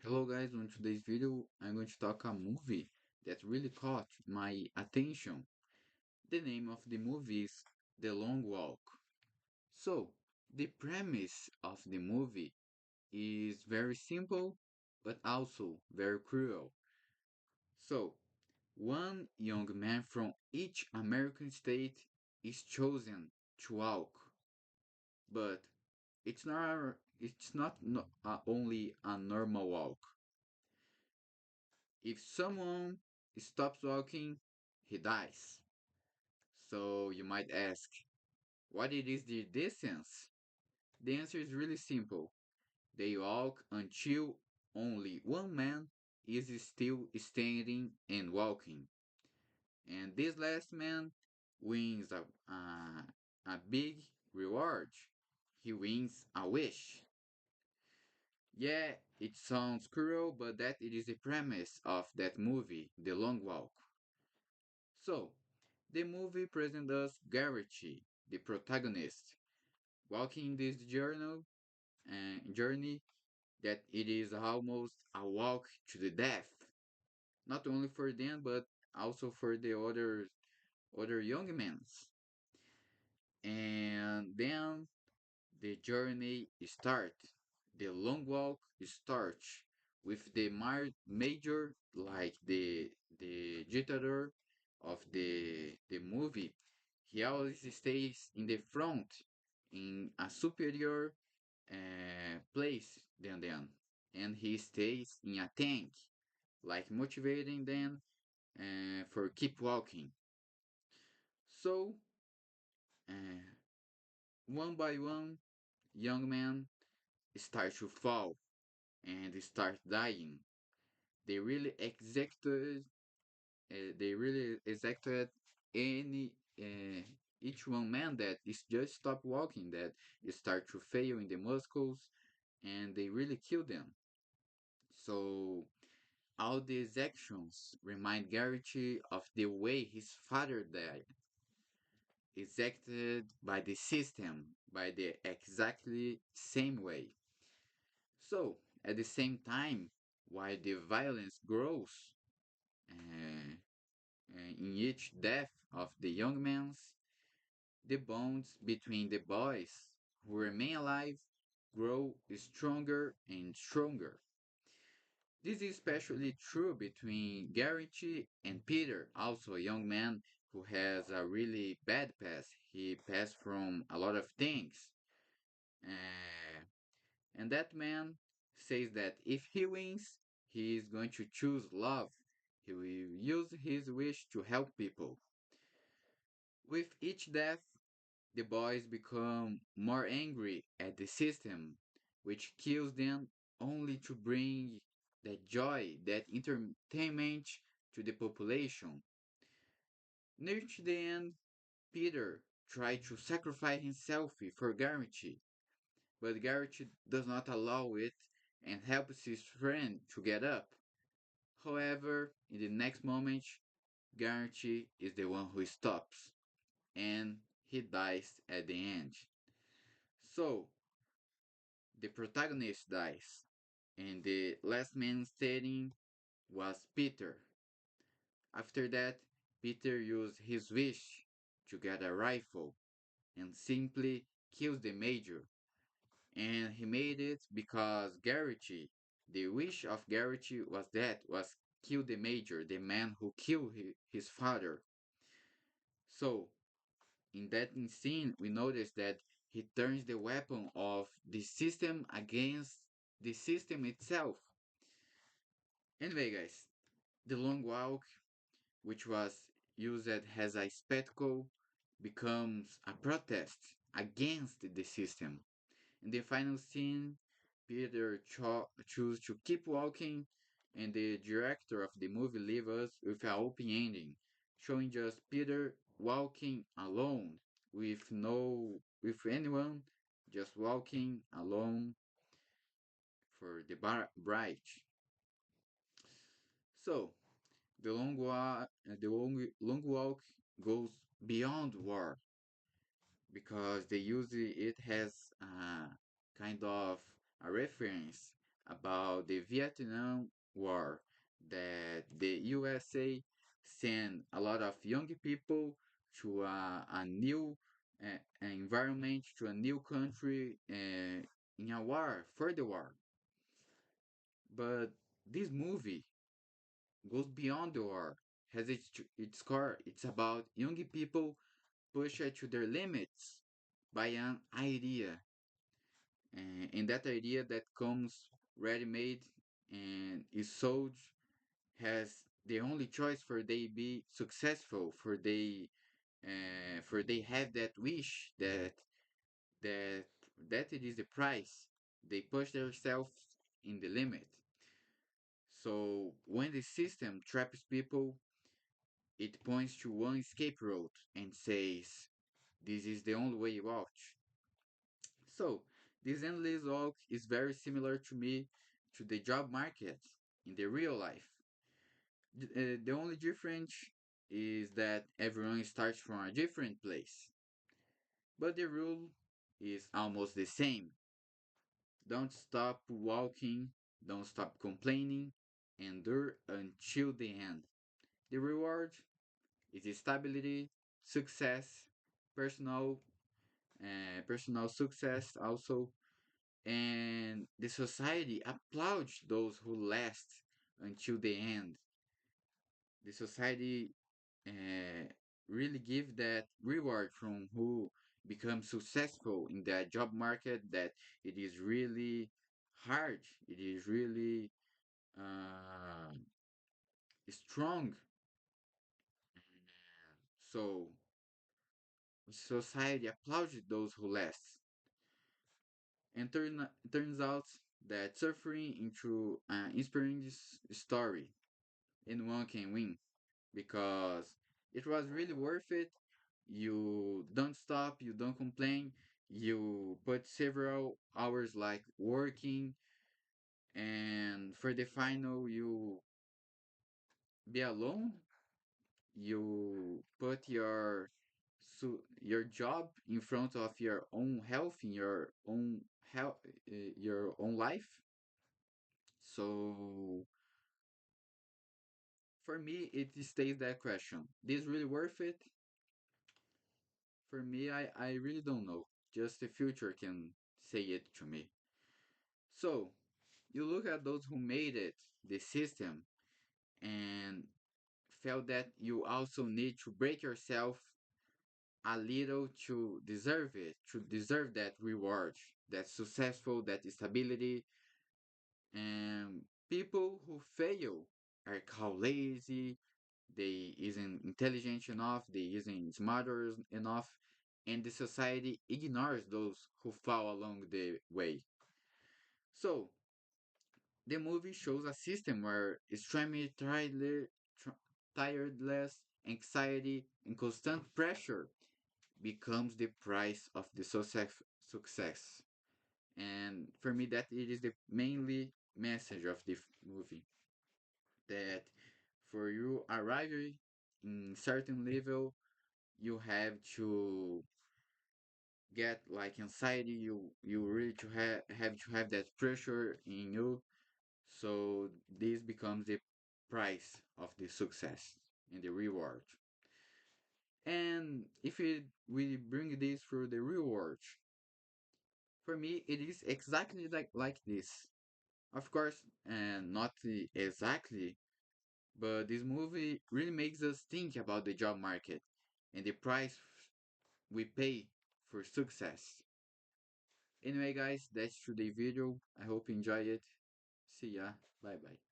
Hello guys, on today's video I'm going to talk a movie that really caught my attention. The name of the movie is The Long Walk. So, the premise of the movie is very simple but also very cruel. So, one young man from each American state is chosen to walk, but it's not only a normal walk. If someone stops walking, he dies. So you might ask, what it is the distance? The answer is really simple. They walk until only one man is still standing and walking. And this last man wins a big reward. He wins a wish. Yeah, it sounds cruel, but that it is the premise of that movie, The Long Walk. So, the movie presents us Garraty, the protagonist, walking this journey that it is almost a walk to the death. Not only for them, but also for the other young men. And then the journey starts. The long walk starts with the major, like the dictator of the movie. He always stays in the front, in a superior place than them, and he stays in a tank, like motivating them for keep walking. So, uh, one by one, young men start to fall and start dying. They really executed. They really executed any each one man that is just stop walking, that start to fail in the muscles, and they really kill them. So all these actions remind Garrity of the way his father died, executed by the system, by the exactly same way. So, at the same time, while the violence grows uh, in each death of the young men, the bonds between the boys who remain alive grow stronger and stronger. This is especially true between Garrity and Peter, also a young man who has a really bad past. He passed from a lot of things. Uh, and that man says that if he wins, he is going to choose love. He will use his wish to help people. With each death, the boys become more angry at the system, which kills them only to bring that joy, that entertainment to the population. Near to the end, Peter tries to sacrifice himself for Garrity, but Garrity does not allow it and helps his friend to get up. However, in the next moment, Garrity is the one who stops, and he dies at the end. So, the protagonist dies, and the last man standing was Peter. After that, Peter used his wish to get a rifle and simply kills the major. And he made it because Garrity, the wish of Garrity was kill the major, the man who killed his father. So in that scene, we notice that he turns the weapon of the system against the system itself. Anyway, guys, the long walk, which was used as a spectacle, becomes a protest against the system. In the final scene, Peter chooses to keep walking, and the director of the movie leaves us with an open ending, showing just Peter walking alone, with anyone, just walking alone for the bridge. So the long walk goes beyond war because they use it as kind of a reference, about the Vietnam War, that the USA sent a lot of young people to a new environment, to a new country in a war, for the war. But this movie goes beyond the war, has its core. It's about young people pushed to their limits by an idea, and that idea that comes ready-made and is sold has the only choice for they be successful, for they have that wish that that it is the price. They push themselves in the limit. So when the system traps people, it points to one escape route and says, "This is the only way out." So this endless walk is very similar to me to the job market in the real life. The only difference is that everyone starts from a different place, but the rule is almost the same. Don't stop walking, don't stop complaining, endure until the end. The reward is stability, success, personal personal success also, and the society applauds those who last until the end. The society uh, really give that reward from who becomes successful in that job market, that it is really hard, it is really uh, strong. So society applauds those who last, and turns out that suffering into an inspiring story, and one can win because it was really worth it. You don't stop, you don't complain, you put several hours like working, and for the final you be alone. You put your job in front of your own health, in your own life. So for me, it stays that question: this really worth it? For me, I really don't know. Just the future can say it to me. So you look at those who made it, the system, and felt that you also need to break yourself a little to deserve it, to deserve that reward, that successful, that stability. And people who fail are called lazy, they isn't intelligent enough, they isn't smarter enough, and the society ignores those who fall along the way. So the movie shows a system where extremely tiredness, anxiety, and constant pressure becomes the price of the success. And for me, that it is the mainly message of the movie, that for you arriving in certain level, you have to get like anxiety. You really to have to have that pressure in you. So this becomes the price of the success and the reward. And if we bring this through the reward, for me it is exactly like this. Of course, and not exactly, but this movie really makes us think about the job market and the price we pay for success. Anyway, guys, that's today's video. I hope you enjoy it. See ya. Bye bye.